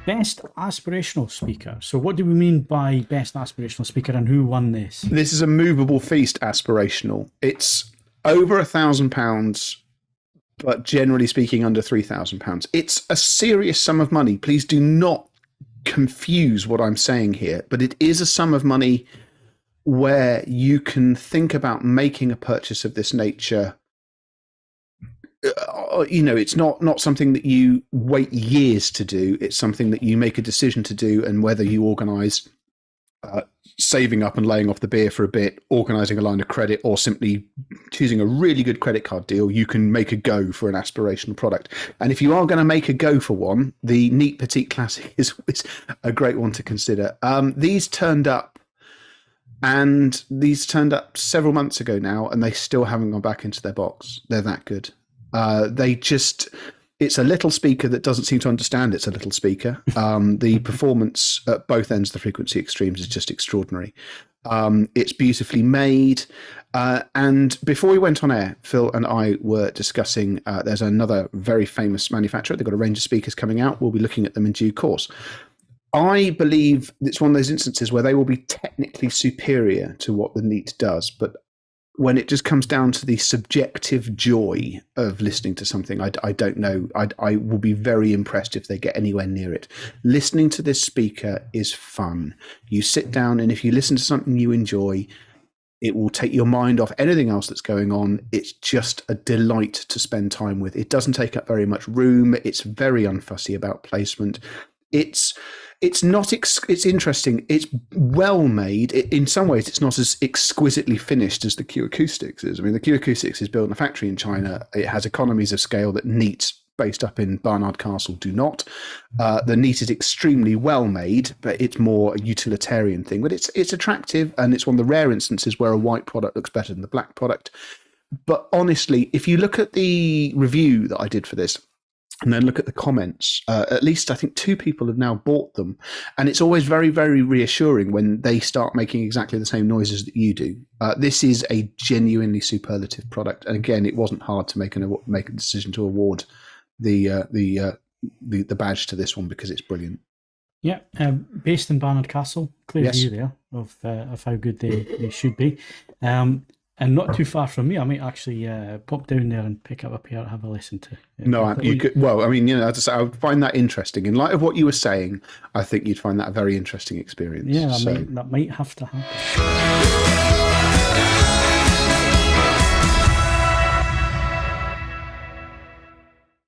Best aspirational speaker. So what do we mean by best aspirational speaker, and who won this? This is a movable feast aspirational. It's over £1,000, but generally speaking, under £3,000. It's a serious sum of money. Please do not confuse what I'm saying here, but it is a sum of money where you can think about making a purchase of this nature. It's not something that you wait years to do. It's something that you make a decision to do, and whether you organise saving up and laying off the beer for a bit, organising a line of credit, or simply choosing a really good credit card deal, you can make a go for an aspirational product. And if you are going to make a go for one, the Neat Petite Classic is a great one to consider. These turned up several months ago now, and they still haven't gone back into their box. They're that good. It's a little speaker that doesn't seem to understand it's a little speaker. The performance at both ends of the frequency extremes is just extraordinary. It's beautifully made. And before we went on air, Phil and I were discussing, there's another very famous manufacturer. They've got a range of speakers coming out. We'll be looking at them in due course. I believe it's one of those instances where they will be technically superior to what the Neat does, but when it just comes down to the subjective joy of listening to something, I don't know. I will be very impressed if they get anywhere near it. Listening to this speaker is fun. You sit down, and if you listen to something you enjoy, it will take your mind off anything else that's going on. It's just a delight to spend time with. It doesn't take up very much room. It's very unfussy about placement. It's interesting. It's well made. In some ways, it's not as exquisitely finished as the Q Acoustics is. I mean, the Q Acoustics is built in a factory in China. It has economies of scale that Neat, based up in Barnard Castle, do not. The Neat is extremely well made, but it's more a utilitarian thing. But it's attractive, and it's one of the rare instances where a white product looks better than the black product. But honestly, if you look at the review that I did for this, and then look at the comments, at least I think 2 people have now bought them. And it's always very, very reassuring when they start making exactly the same noises that you do. This is a genuinely superlative product. And again, it wasn't hard to make a decision to award the badge to this one, because it's brilliant. Yeah, based in Barnard Castle. Clear view there of how good they should be. And not too far from me. I might actually pop down there and pick up a pair and have a listen to. No, you could. Well, I mean, as I say, I would find that interesting. In light of what you were saying, I think you'd find that a very interesting experience. Yeah, that might have to happen.